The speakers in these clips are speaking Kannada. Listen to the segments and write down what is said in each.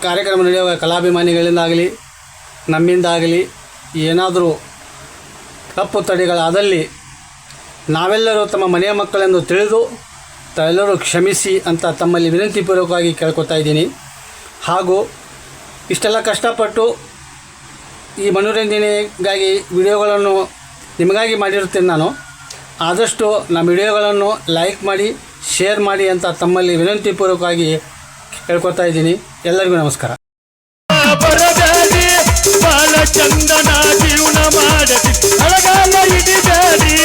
ಕಾರ್ಯಕ್ರಮ ನಡೆಯುವ ಕಲಾಭಿಮಾನಿಗಳಿಂದಾಗಲಿ ನಮ್ಮಿಂದಾಗಲಿ ಏನಾದರೂ ತಪ್ಪು ತಡೆಗಳಾದಲ್ಲಿ ನಾವೆಲ್ಲರೂ ತಮ್ಮ ಮನೆಯ ಮಕ್ಕಳೆಂದು ತಿಳಿದು ತಾವೆಲ್ಲರೂ ಕ್ಷಮಿಸಿ ಅಂತ ತಮ್ಮಲ್ಲಿ ವಿನಂತಿಪೂರ್ವಕವಾಗಿ ಕೇಳ್ಕೊತಾ ಇದ್ದೀನಿ. ಹಾಗೂ ಇಷ್ಟೆಲ್ಲ ಕಷ್ಟಪಟ್ಟು ಈ ಮನೋರಂಜನೆಗಾಗಿ ವಿಡಿಯೋಗಳನ್ನು ನಿಮಗಾಗಿ ಮಾಡಿರುತ್ತೇನೆ. ನಾನು ಆದಷ್ಟು ನಮ್ಮ ವಿಡಿಯೋಗಳನ್ನು ಲೈಕ್ ಮಾಡಿ ಶೇರ್ ಮಾಡಿ ಅಂತ ತಮ್ಮಲ್ಲಿ ವಿನಂತಿಪೂರ್ವಕವಾಗಿ ಹೇಳ್ಕೊತಾ ಇದ್ದೀನಿ. ಎಲ್ಲರಿಗೂ ನಮಸ್ಕಾರ. ಬಾಲ ಚಂದನ ಜೀವನ ಮಾಡತಿ ಅಳಗಾಲ ಹಿಡಿದಾಡಿ,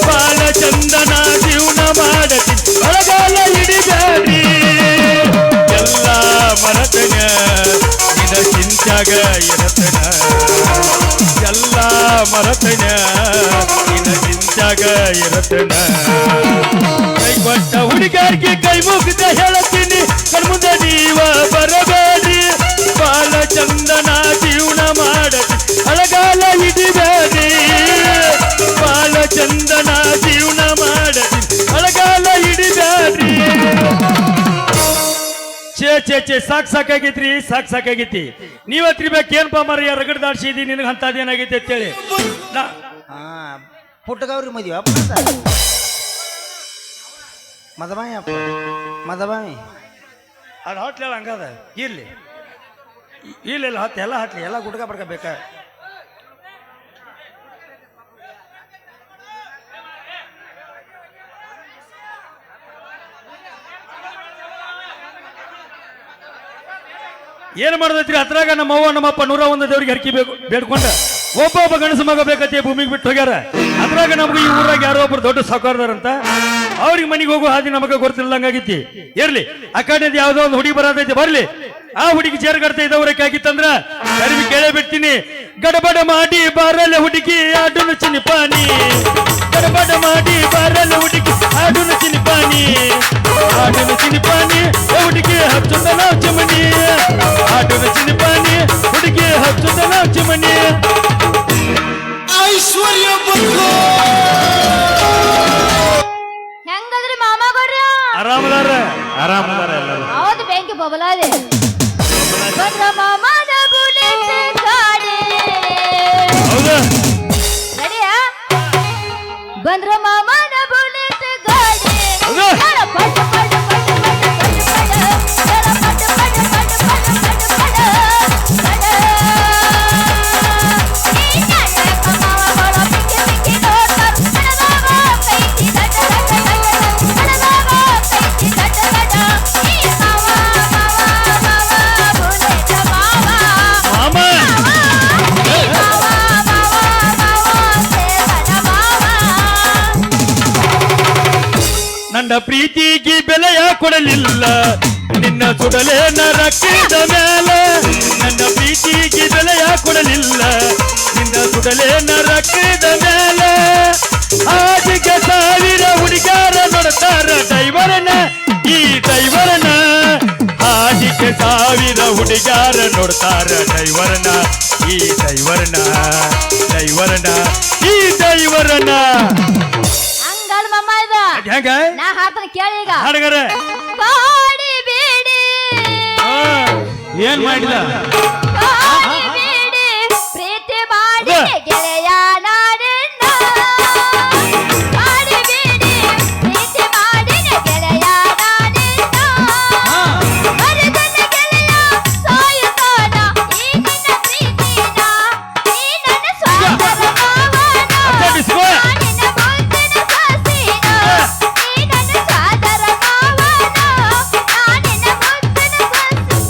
ಬಾಲ ಚಂದನ ಜೀವನ ಮಾಡತಿ ಅಳಗಾಲ ಹಿಡಿದಾಡಿ. ಎಲ್ಲ ಮರತನ ನಿನ ಚಿಂತ್ಯಾಗ ಇರತನ, ಎಲ್ಲ ಮರತನ ನಿನ ಚಿಂತ್ಯಾಗ ಇರತನ. ಕೈ ಕೊಟ್ಟ ಹುಡುಗಾರಿಗೆ ಕೈ ಮುಗಿದ ಹೇಳತ್ತೀನಿ, ಕಣ್ಮುಂದೆ ನೀವ ಬರಬೇಡ್ರಿ. ಬಾಲ ಚಂದನ ಜೀವನ ಮಾಡತಿ ಅಳಗಾಲ ಹಿಡಿಬೇಡಿ, ಬಾಲ ಚಂದನ ಜೀವನ ಮಾಡತಿ ಅಳಗಾಲ ಹಿಡಿಬೇಡ್ರಿ. ಛೇ ಸಾಕಾಗೈತ್ರಿ, ಸಾಕಾಗೈತಿ. ನೀವ್ ಹತ್ತಿರ್ಬೇಕೇನ್ಪ ಮರ ರಗಡ್ ದಾಡ್ಸಿದಿ, ನಿನಗೆ ಅಂತದೇನಾಗೈತಿ ಅಂತೇಳಿ ಪುಟ್ಟಗವ್ರಿ ಮದುವೆ ಮದಬಾಯಿ ಅದು ಹೊಟ್ಲೆಲ್ಲ ಹಂಗದ. ಇರ್ಲಿ ಇಲ್ಲ ಹತ್ತಿ ಎಲ್ಲ ಹತ್ಲಿ ಎಲ್ಲ ಗುಡ್ಕ ಬಡ್ಕ ಬೇಕ. ಏನ್ ಮಾಡದೈತ್ರಿ ಅದ್ರಾಗ ನಮ್ಮವ್ವ ನಮ್ಮಪ್ಪ 101 ದೇವ್ರಿಗೆ ಹರಕಿ ಬೇಡ್ಕೊಂಡ ಒಬ್ಬೊಬ್ಬ ಗಣಸ ಮಗ ಬೇಕತ್ತೆ ಭೂಮಿಗೆ ಬಿಟ್ಟು ಹೋಗ್ಯಾರ. ಅದ್ರಾಗ ನಮ್ಗೆ ಈ ಊರಾಗ ಯಾರೋ ಒಬ್ರು ದೊಡ್ಡ ಸಾಕಾರದಾರಂತ, ಅವ್ರಿಗೆ ಮನೆಗೆ ಹೋಗೋ ಹಾದಿ ನಮಗೆ ಗೊತ್ತಿಲ್ಲಂಗಾಗಿತಿ. ಇರ್ಲಿ ಆ ಕಡೆ ಯಾವ್ದೋ ಒಂದು ಹುಡುಗಿ ಬರತೈತಿ, ಬರ್ಲಿ ಆ ಹುಡುಗಿ ಚೇರ್ಗಡ್ತಾ ಇದ್ದವ್ರಕ್ಕೆ ಆಗಿತ್ತಂದ್ರ ಕರಿವಿ ಕೇಳೇ ಬಿಡ್ತೀನಿ. ಗಡಬಡ ಮಾಡಿ ಬಾರಲ್ಲ ಹುಡುಗಿ ಆಡುನು ಚಿನಿಪಾನಿ, ಗಡಬಡ ಮಾಡಿ ಬಾರಲ್ಲ ಹುಡುಗಿ ಆಡುನು ಚಿನಿಪಾನಿ, ಆಡುನು ಚಿನಿಪಾನಿ ಹುಡುಗಿ ಹಚ್ಚುತ್ತ ನಾವು ಚಮನಿ, ಆಡುನು ಚಿನಿಪಾನಿ ಹುಡುಗಿ ಹಚ್ಚುತ್ತ ನಾವು ಚಮನಿ. ಐಶ್ವರ್ಯ ಹೆಂಗದ್ರಿ ಮಾಮಗೌಡ್ರ? ಆರಾಮದಾರ ಎಲ್ಲರೂ. ಹೌದು ಬೆಂಕಿ ಬಬಲಾದೆ ಬಂದ್ರ ಮಾಮನ ಬುಲೆಟ್ ಗಾಡಿ. ಹೌದಾ ರೆಡಿಯಾ? ಬಂದ್ರ ಮಾಮನ ಬುಲೆಟ್ ಗಾಡಿ. ಹೌದಾ ಪಟ್ ಪಟ್ ಪಟ್ ನನ್ನ ಪ್ರೀತಿಗೆ ಬೆಲೆಯ ಕೊಡಲಿಲ್ಲ, ನಿನ್ನ ಸುಡಲೇ ನರಕಿದ ಮೇಲೆ. ನನ್ನ ಪ್ರೀತಿಗೆ ಬೆಲೆಯ ಕೊಡಲಿಲ್ಲ, ನಿನ್ನ ಸುಡಲೇ ನರಕಿದ ಮೇಲೆ. ಆದಿಗೆ 1000 ಹುಡುಗಾರ ನೋಡ್ತಾರ ಡೈವರನ, ಈ ಡೈವರನ. ಆದಿಗೆ 1000 ಹುಡುಗಾರ ನೋಡ್ತಾರ ಡೈವರನ, ಈ ಡೈವರನ, ಡೈವರನ, ಈ ಡೈವರನ. ಹಂಗಲ್ ಮಮ್ಮ ಇದ ಹೆಂಗ ನಾ ಹಾಡ್ತಾನೆ ಕೇಳಿ ಈಗ. ಹಾಡಗಾರ ಕಾಡಿ ಬೇಡಿ ಏನ್ ಮಾಡಿದ? ಕಾಡಿ ಬೇಡಿ ಪ್ರೀತಿ ಮಾಡಿ ಗೆಳೆಯ ನಾಡನ್ನ. ಕಾಡಿ ಬೇಡಿ ಪ್ರೀತಿ ಮಾಡಿ ಗೆಳೆಯ ನಾಡನ್ನ. ಮರದನ್ನ ಗೆಳೆಯ ಸಾಯುತ್ತಾನ ಈ ನಿನ್ನ ಪ್ರೀತಿನ, ಈ ನನ್ನ ಸ್ವಾರ್ಥದ ಭಾವನ, ನಿನ್ನ ಮುದ್ದಿನ ಸಸಿನ, ಈ ನನ್ನ ಸಾದರ ಭಾವನ, ನಿನ್ನ ಮುದ್ದಿನ ಸಸಿ.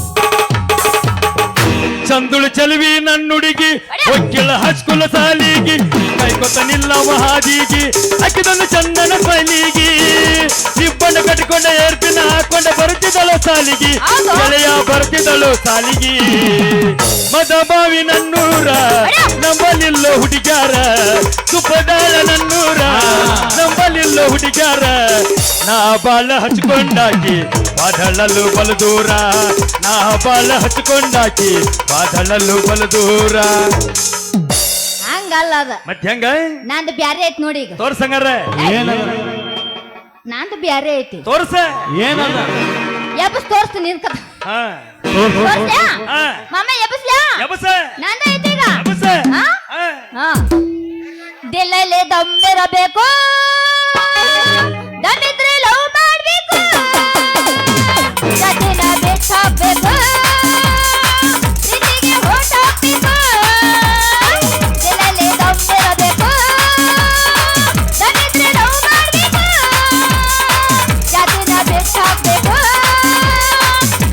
ಚಂದುಳು ಚಲವಿ ನನ್ನುಡುಗಿ ಒಕ್ಕಿಳ ಹಸ್ಕುಲ ಸಾಲಿಗಿ, ಕೈಕೊತ್ತ ನಿಲ್ಲವ ಹಾದಿಗಿ ಅಕ್ಕಿದೊಂದು ಚಂದನ ಬಲಿಗಿ. ಇಬ್ಬಣ್ಣ ಕಟ್ಟಿಕೊಂಡ ಏರ್ಪಿನ ಹಾಕೊಂಡ ಬರುತ್ತಿದ್ದಳು ಸಾಲಿಗಿ, ಗೆಳೆಯ ಬರುತ್ತಿದ್ದಳು ಸಾಲಿಗಿ. ಮದಬಾವಿ ನನ್ನೂರ ನಂಬಲಿಲ್ಲ ಹುಡುಗ್ಯಾರ, ತುಪ್ಪದಾಳ ನನ್ನೂರ ನಂಬಲಿಲ್ಲ ಹುಡುಗ್ಯಾರ. ನಾ ಬಾಳ ಹಚ್ಕೊಂಡಾಕಿ ಬಾದಳಲು ಬಲದೂರ, ನಾ ಬಾಳ ಹಚ್ಕೊಂಡಾಕಿ ಬಾದಳಲು ಬಲದೂರ. ಹಂಗಲ್ಲ ಅದ ಮತ್ತೆ ಹೆಂಗ ನಂದು ಬ್ಯಾರೆ ಐತಿ ನೋಡಿ ಈಗ. ತೋರ್ಸಂಗಾರ ನಂದು ಬ್ಯಾರೆ ಐತಿ. ತೋರ್ಸ ಏನದ ಎಬ್ಬಸ್ ತೋರಿಸ್ತೀನಿ ನಿನ್ ಕಥ. ಹಾ ತೋರ್ಸ್ಯಾ? ಹಾ. ಮಾಮ ಎಬ್ಸ್ಯಾ? ಎಬಸ ನಂದ ಐತೀಗ ಎಬಸ ಹಾ? ಹಾ. ಹಾ. ದಿಲ್ಲಲ್ಲಿ ದಮ್ಮಿರಬೇಕು, ದಮ್ಮಿದ್ರೆ ಲವ್ ಮಾಡ್ಬೇಕು, ಜತಿನ ಬಿಟ್ಟಾಕ್ಬೇಕು, ಪ್ರೀತಿಗೆ ಓಟ್ ಹಾಕ್ಬೇಕು. ದಿಲ್ಲಲ್ಲಿ ದಮ್ಮಿರಬೇಕು, ದಮ್ಮಿದ್ರೆ ಲವ್ ಮಾಡ್ಬೇಕು, ಜತಿನ ಬಿಟ್ಟಾಕ್ಬೇಕು,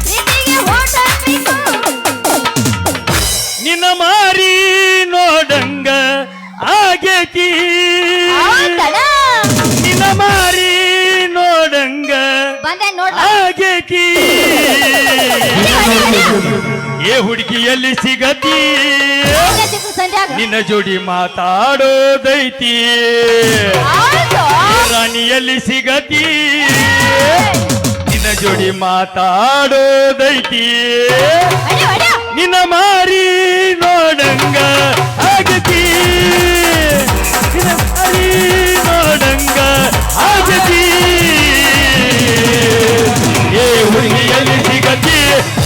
ಪ್ರೀತಿಗೆ ಓಟ್ ಹಾಕ್ಬೇಕು. ನಿನ್ನ ಮಾರಿ ನೋಡಂಗ ಆಗೇತಿ, ಹೌದಣ್ಣ? ನಿನ್ನ ಮಾರಿ ನೋಡಂಗ ಬಂದೆ ನೋಡ್ಲ. ಆಗೇತಿ. ಏ ಹುಡುಗಿ ಎಲ್ಲಿ ಸಿಗತಿ, ಸಂಧ್ಯಾಗ ನಿನ್ನ ಜೋಡಿ ಮಾತಾಡೋದೈತಿ. ಹೌದು. ರಾಣಿಯಲ್ಲಿ ಸಿಗತಿ, ನಿನ್ನ ಜೋಡಿ ಮಾತಾಡೋದೈತಿ. ಹೊಡಿ, ಹೊಡಿ. ನಿನ್ನ ಮಾರಿ ನೋಡಂಗ ಆಗತಿ, ನಿನ್ನ ಮಾರಿ ನೋಡಂಗ ಆಗತಿ. ಏ ಹುಡುಗಿಯಲ್ಲಿ ಸಿಗತಿ,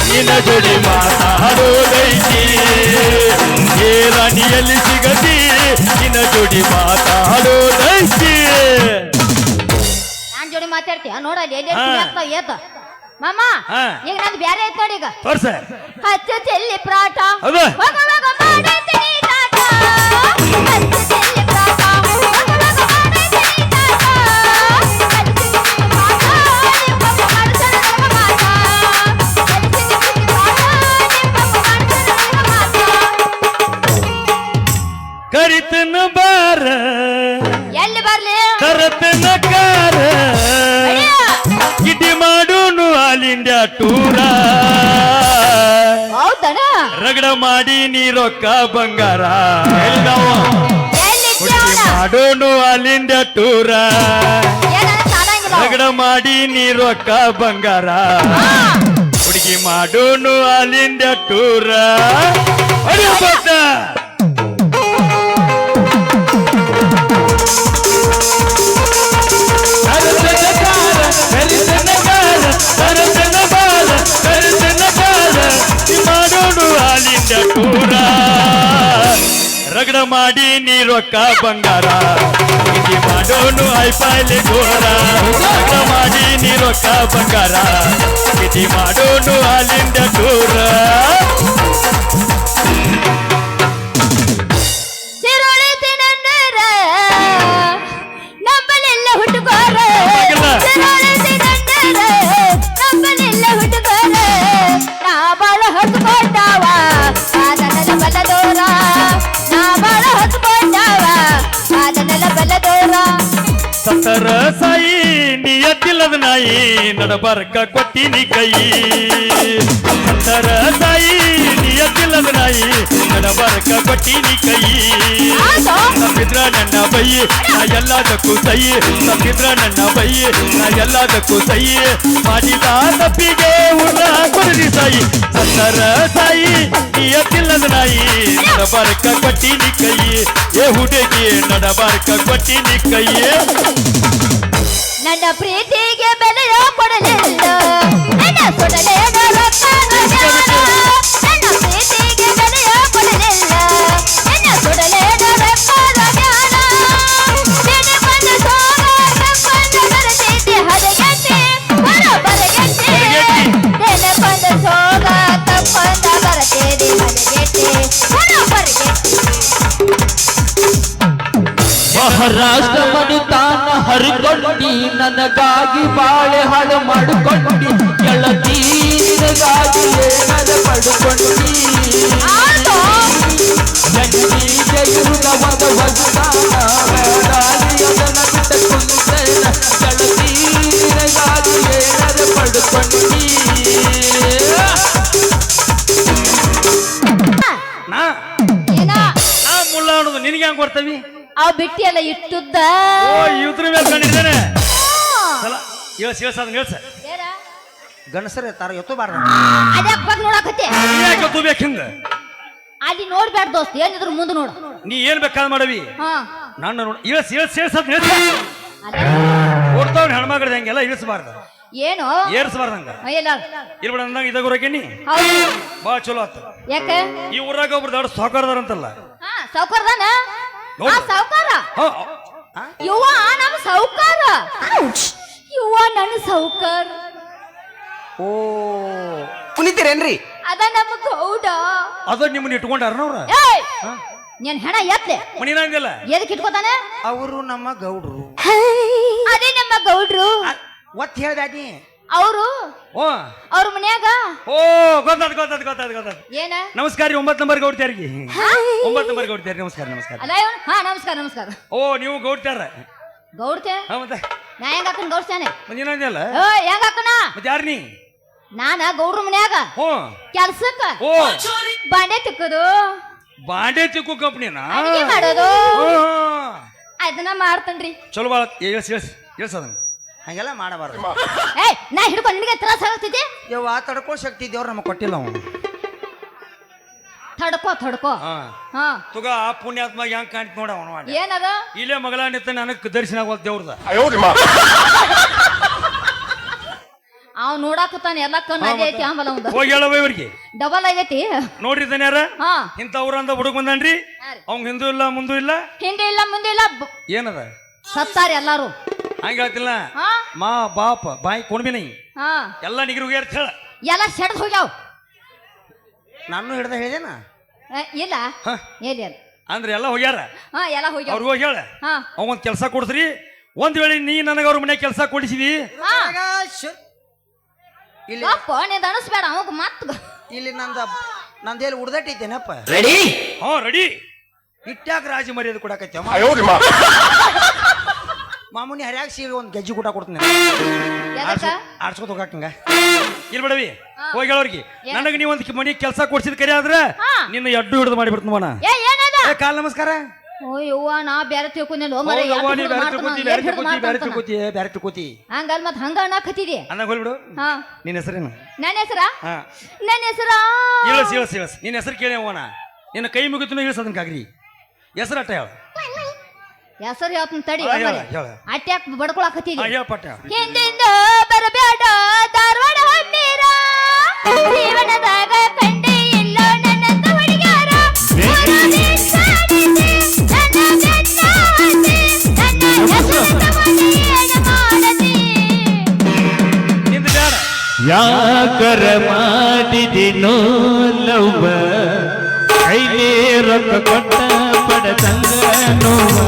ನಿನ್ನ ಜೋಡಿ ಮಾತಾಡೋದೈತಿ. ಏ ರಾಣಿಯಲ್ಲಿ ಸಿಗತಿ, ನಿನ್ನ ಜೋಡಿ ಮಾತಾಡೋದೈತಿ. ನಾನ್ ಜೋಡಿ ಮಾತಾಡ್ತೀಯ ನೋಡಲ್ಲಿ ಎಲ್ಲಿ ಹಾ. ಆಗ್ತಾವ ಏತ ಮಾಮ. ಹಾ. ಈಗ ನಂದು ಬ್ಯಾರೆ ಐತ್ ನೋಡಿ. ಈಗ ತೋರ್ಸ ಹಚ್ಚ ಚೆಲ್ಲಿ ಪ್ರಾಟ ಹೌದಾ? ಹೋಗ ಹೋಗ ಮಾಡೈತೀನಿ ಟಾಟ. ಹಚ್ಚ ಚೆಲ್ಲಿ ಪ್ರಾಟ ಹೋಗ ಹೋಗ ಮಾಡೈತೀನಿ ಟಾಟ. ಹಚ್ಚ ಚೆಲ್ಲಿ ಪ್ರಾಟ ನಿಮ್ಮಪ್ಪ ಮಾಡ್ತಾನೆ ನನಗ ಮಾಟ. ಹಚ್ಚ ಚೆಲ್ಲಿ ಪ್ರಾಟ ನಿಮ್ಮಪ್ಪ ಮಾಡ್ತಾನೆ ನನಗ ಮಾಟ. ಕರಿತನ ಬಾರ ಎಲ್ಲಿ ಬರ್ಲಿ? ಕರತನ ಕಾರ ಅಯ್ಯ. ಕಿಟಿ ಮಾಡೋನು ಆಲ್ ಇಂಡಿಯಾ ಟೂರ. ಹೌದನ? ರಗಡ ಮಾಡಿ ನೀ ರೊಕ್ಕ ಬಂಗಾರ ಎಲ್ಲಿ ಹುಡುಗಿ ಮಾಡೋನು ಆಲ್ ಇಂಡಿಯಾ ಟೂರ. ಏನಂತ ಸಾಲಂಗಿಲ್ಲ. ರಗಡ ಮಾಡಿ ನೀ ರೊಕ್ಕ ಬಂಗಾರ ಹುಡುಗಿ ಮಾಡೋನು ಆಲ್ ಇಂಡಿಯಾ ಟೂರ. ಅಯ್ಯೋ ಭಕ್ತ ಮಾಡೋನು ಆಲ್ ಇಂಡಿಯಾ ಟೂರ. ರಗಡ ಮಾಡಿ ನೀ ರೊಕ್ಕ ಬಂಗಾರ ಹುಡುಗಿ ಮಾಡೋನು ಐಪಾಯ್ಲೆ ಗೋರ. ರಗಡ ಮಾಡಿ ನೀ ರೊಕ್ಕ ಬಂಗಾರ ಹುಡುಗಿ ಮಾಡೋನು ಆಲ್ ಇಂಡಿಯಾ ಟೂರ. ಸಿರುಳಿತಿ ನನ್ನರ ನಂಬಲಿಲ್ಲ ಹುಡುಗೋರ. ಸಿರುಳಿತಿ ನನ್ನರ ನಂಬಲಿಲ್ಲ ಹುಡುಗೋರ. ನಾ ಬಾಳ ಹೊತ್ಕೊಂಡಾವ ಅದನ್ನೆಲ್ಲ ಬಲ್ಲದೋರ. ನಾ ಬಾಳ ಹೊತ್ಕೊಂಡಾವ ಅದನ್ನೆಲ್ಲ ಬಲ್ಲದೋರ. ಸತ್ತರ ಸಾಯಿ ನಿಯತ್ತಿಲ್ಲದ ನಾಯಿ ನಡಬರ್ಕ ಕೊಟ್ಟಿನಿ ಕೈ. ಸತ್ತರ ಸಾಯಿ ನಿಯತ್ತಿಲ್ಲದ ನಾಯಿ ನಡಬರ್ಕ ಕೊಟ್ಟಿನಿ ಕೈ. ತಪ್ಪಿದ್ರ ನನ್ನ ಬೈ ನಾ ಎಲ್ಲದಕ್ಕೂ ಸೈ. ತಪ್ಪಿದ್ರ ನನ್ನ ಬೈ ನಾ ಎಲ್ಲದಕ್ಕೂ ಸೈ. ಮಾಡಿದ ತಪ್ಪಿಗೆ ಉಳ್ಳ ಕೊಡದಿ ಸಾಯಿ. ಸತ್ತರ ಸಾಯಿ ನಿಯತ್ತಿಲ್ಲದ ನಾಯಿ ನಡಬರ್ಕ ಕೊಟ್ಟಿನಿ ಕೈ. ಏ ಹುಡುಗಿ ನಡಬರ್ಕ ಕೊಟ್ಟಿನಿ ಕೈ. ನನ್ನ ಪ್ರೀತಿಗೆ ಬೆಲೆಯ ಕೊಡಲಿಲ್ಲ, ನನ್ನ ಕೊಡಲೇನ ರೊಕ್ಕನ ಜ್ಞಾನ. ನನ್ನ ಪ್ರೀತಿಗೆ ಬೆಲೆಯ ಕೊಡಲಿಲ್ಲ, ನನ್ನ ಕೊಡಲೇನ ರೊಕ್ಕನ ಜ್ಞಾನ. ನಿನ್ನ ಬಂದ ಸೋಗ ತಪ್ಪಂದ ಬರತೈತಿ ಹದಗೆಟ್ಟಿ ಬರಬರಗೆಟ್ಟಿ. ನಿನ್ನ ಬಂದ ಸೋಗ ತಪ್ಪಂದ ಬರತೈತಿ ಹದಗೆಟ್ಟಿ ಬರಬರಗೆಟ್ಟಿ. ಮಹಾರಾಷ್ಟ್ರ ಮನಿತಾನ ಹರಿಕೊಂಡಿ ನನಗಾಗಿ ಬಾಳೆ ಹಾಳು ಮಾಡಿಕೊಂಡಿ. ಗೆಳತಿ ನಿನಗಾಗಿ ಏನಾದ ಪಡ್ಕೊಂಡಿ. ಗಂಡಿಗೆ ಇರುದ ಒಂದು ವಸ್ತಾನ ಬೇಡಾಗಿ ಅದನ್ನ ಬಿಟ್ಟ ಕುಂತೇನ. ಗೆಳತಿ ನಿನಗಾಗಿ ಏನಾದ ಪಡ್ಕೊಂಡಿ. ನಾ ಏನ ನಾ ಮುಳ್ಳ ಅನ್ನೋದು ನಿನಗೆ ಹೆಂಗ್ ಕೊಡ್ತವಿ? ಅವ್ ಬಿಟ್ಟಿ ಎಲ್ಲ ಇಟ್ಟುದ್ದ. ಓ ಇದ್ರ ಮೇಲೆ ಕಂಡಿದ್ದೇನೆ. ಹೇಳ್ಸ ಹೇಳ್ಸ ಅದನ್ನ ಹೇಳ್ಸ. ಗಣಸರೇ ತಾರ ಎತ್ತಬಾರ್ದು. ಅದೇ ಬಗ್ಗೆ ನೋಡಕತ್ತಿ. ಯಾಕೆ ತೂಬೇಕು ಹಿಂಗ? ಅಲ್ಲಿ ನೋಡ್ಬೇಡ ದೋಸ್ತ್, ಏನಿದ್ರು ಮುಂದೆ ನೋಡು. ನೀ ಏನ್ ಬೇಕಾದ್ ಮಾಡವಿ ಹಾ ನನ್ನ ನೋಡಿ. ಇಳಿಸ್ ಇಳಿಸ್ ಇಳಿಸ್ ಅದನ್ನ ಹೇಳ್ಸ. ಅದೇ ಕೊಡ್ತಾವ್ ಹೆಣ್ಮಗ್ಳದ ಹೆಂಗೆಲ್ಲ ಇಳಿಸಬಾರ್ದು. ಏನು ಏರ್ಸ್ಬಾರ್ದಂಗ ಇಲ್ಲ ಇರ್ಬೇಡ ಅಂದಂಗ ಇದಾಗ ಊರಾಗೇನಿ ಹೌದು ಬಾ ಚಲೋ ಆತ ಯಾಕೆ ಈ ಊರಾಗ ಒಬ್ರು ದೊಡ್ಡ ಸಾವುಕಾರದಾರಂತಲ್ಲ ಹಾ ಸಾವ್ಕಾರದಾನ ಹೌದು. ಸಾವ್ಕಾರ ಯುವ ನಮ್ಮ ಸಾವ್ಕಾರ ಯುವ ನನ್ನ ಸಾವ್ಕಾರ ಓ ಕುಣಿತೀರೇನ್ರಿ ಅದ ನಮ್ಮ ಗೌಡ ಅದ ನಿಮ್ಮನ್ನ ಇಟ್ಕೊಂಡಾರನ ಅವ್ರ ಏಯ್ ನೀನ್ ಹೆಣ ಎತ್ಲೆ ಮಣಿನ ಅಂದಿಲ್ಲ ಎದಕ್ಕೆ ಇಟ್ಕೋತಾನೆ ಅವರು ನಮ್ಮ ಗೌಡ್ರು ಅದೇ ನಮ್ಮ ಗೌಡ್ರು ಒತ್ ಹೇಳ್ದಾಡಿ ಅವರು ಓ ಅವ್ರ ಮನ್ಯಾಗ ಓ ಗೊತ್ತಾದ ಏನ ನಮಸ್ಕಾರ ರೀ 9 ನಂಬರ್ ಗೌಡ್ತ್ಯಾರಿಗೆ 9 ನಂಬರ್ ಗೌಡ್ತ್ಯಾರಿ ನಮಸ್ಕಾರ ನಮಸ್ಕಾರ ಅಲ್ಲ ಇವನು ಹಾ ನಮಸ್ಕಾರ ನಮಸ್ಕಾರ ಓ ನೀವು ಗೌಡ್ತ್ಯಾರ ಗೌಡ್ತೆ ಹಾ ಮತ್ತೆ ನಾ ಹೆಂಗ ಹಾಕನ್ ಗೌಡ್ತಾನೆ ಮಣಿನ ಅಂದಿಲ್ಲ ಹೆಂಗ ಹಾಕನ ಮತ್ತೆ ಯಾರು ನೀ ನಾನ ಗೌಡ್ರ ಮನ್ಯಾಗ ಓ ಕೆಲ್ಸಕ್ಕ ಓ ಬಾಂಡೆ ತಿಕ್ಕದು ಬಾಂಡೆ ತಿಕ್ಕು ಕಂಪ್ನಿನಾ ಅಡಿಗೆ ಮಾಡೋದು ಓ ಅದನ್ನ ಮಾಡ್ತನ್ರಿ ಚಲೋ ಬಾಳ ಹೇಳ್ಸದನ್ ಹಂಗೆಲ್ಲ ಮಾಡಬಾರ್ದು ಏಯ್ ನಾ ಹಿಡ್ಕೊಂಡು ನಿನಗೆ ತ್ರಾಸ ಆಗತ್ತಿದ್ದೆ ಯವ್ವ ತಡ್ಕೋ ಶಕ್ತಿ ದೇವ್ರು ನಮಗೆ ಕೊಟ್ಟಿಲ್ಲ ಅವನು ತಡ್ಕೋ ಹಾ ಹಾ ತುಗ ಆ ಪುಣ್ಯಾತ್ಮ ಹೆಂಗ್ ಕಾಣ್ತ ನೋಡ ಅವನು ಮಾಡಿ ಏನದ ಇಲ್ಲೇ ಮಗಳ ನಿತ್ತ ನನಗೆ ದರ್ಶನ ಆಗೋದ್ ದೇವ್ರದ ಅವ್ ನೋಡಾಕತ್ತಾನ ಎಲ್ಲ ಕಣ್ಣು ಅದೇ ಐತಿ ಆಮೇಲೆ ಅವಂದ ಹೋಗಿ ಹೇಳವ ಇವ್ರಿಗೆ ಡಬಲ್ ಆಗೈತಿ ನೋಡ್ರಿ ದನ್ಯಾರ ಹಾ ಇಂಥ ಊರಂದ ಹುಡುಗ ಬಂದನ್ರಿ ಅವ್ನ್ ಹಿಂದೂ ಇಲ್ಲ ಮುಂದೂ ಇಲ್ಲ ಹಿಂದೆ ಇಲ್ಲ ಮುಂದೆ ಇಲ್ಲ ಏನದ ಸತ್ತಾರ ಎಲ್ಲಾರು ಹಂಗ ಹೇಳ್ತಿಲ್ಲ ಹಾ ಮಾ ಬಾಪ ಬಾಯಿ ಕೊಡ್ಬಿನಿ ಹಾ ಎಲ್ಲ ನಿಗರು ಹೋಗ್ಯಾರ ಹೇಳ ಎಲ್ಲ ಸೆಡ್ದ್ ಹೋಗ್ಯಾವ ನಾನು ಹಿಡ್ದ ಹೇಳಿದೇನ ಇಲ್ಲ ಹ. ಎಲ್ಲಿ ಅಲ್ಲ ಅಂದ್ರೆ ಎಲ್ಲ ಹೋಗ್ಯಾರ ಹಾ ಎಲ್ಲ ಹೋಗ್ಯಾವ ಅವ್ರಿಗೆ ಹೋಗಿ ಹೇಳ ಹಾ ಅವಂದ್ ಕೆಲಸ ಕೊಡ್ಸ್ರಿ ಒಂದ್ ವೇಳೆ ನೀ ನನಗ ಅವ್ರ ಮನೆ ಕೆಲಸ ಕೊಡಿಸಿದಿ ಹಾ ಇಲ್ಲಿ ಅಪ್ಪ ನೀನ್ ಅನಿಸ್ಬೇಡ ಅವಾಗ ಮತ್ ಇಲ್ಲಿ ನಂದೇಲಿ ಉಡ್ದಟ್ಟಿದ್ದೇನಪ್ಪ ಹಾ ರೆಡಿ ಇಟ್ಟಾಕ ರಾಜ ಮರ್ಯಾದೆ ಕೊಡಕತ್ತ ಮಾಮೂನಿ ಹರ್ಯಾಗ ಸೀರೆ ಒಂದು ಗೆಜ್ಜಿ ಊಟ ಕೊಡ್ತೀನಿ ಎದಕ್ಕ ಆಡ್ಸ್ಕೊತ ಹೋಗಕ್ಕಂಗ ಇಲ್ಲಿ ಬಿಡವಿ ಹೋಗಿ ಹೇಳೋರ್ಗಿ ನನಗ ನೀ ಒಂದ್ ಮನೆ ಕೆಲಸ ಕೊಡ್ಸಿದ ಕರೆ ಆದ್ರ ಹಾ. ನಿನ್ನ ಎಡ್ಡು ಹಿಡಿದು ಮಾಡಿಬಿಡ್ತು ಮನ ಏನದ ಕಾಲ್ ನಮಸ್ಕಾರ ಓ ಯವ್ವ ನಾ ಬೇರೆ ತಿಳ್ಕೊಂಡಿಲ್ಲ ಬ್ಯಾರೆ ತಿಳ್ಕೊತಿ ಹಂಗಲ್ ಮತ್ ಹಂಗ ಅನ್ನಕತ್ತಿದಿ ಅಂದಾಗ ಹೋಗ್ಬಿಡು ಹಾ ನಿನ್ನ ಹೆಸರೇನು ನನ್ನ ಹೆಸರ ಹಾ ನನ್ನ ಹೆಸರ ಇಳಸ್ ನಿನ್ನ ಹೆಸರು ಕೇಳಿ ಅವನ ನಿನ್ನ ಕೈ ಮುಗಿತು ಇಳಿಸದನ್ ಕಾಗ್ರಿ ಹೆಸರು ಅಟ್ಟ ಹೇಳ ಹೆಸರು ಹೇಳ್ತೀನಿ ತಡಿ ಹಾ, ಹೇಳ, ಹೇಳ. ಅಟ್ಯಾಕ್ ಬಡ್ಕೊಳಕತ್ತಿದಿ ಹೇಳ ಪಟ್ಟ ಹಿಂದಿಂದ ಬರಬೇಡ ಧಾರವಾಡ ಹೊನ್ನೀರ ಜೀವನದಾಗ ಕಂಡೆ ಇಲ್ಲ ನನ್ನಂತ ಹುಡುಗ್ಯಾರ ನಿಂದು ಬೇಡ ಯಾಕರ ಮಾಡಿದಿನೋ ಲವ್ವ ಕೈಲೇ ರೊಕ್ಕ ಕೊಟ್ಟ ಪಡದಂಗ ನೋವ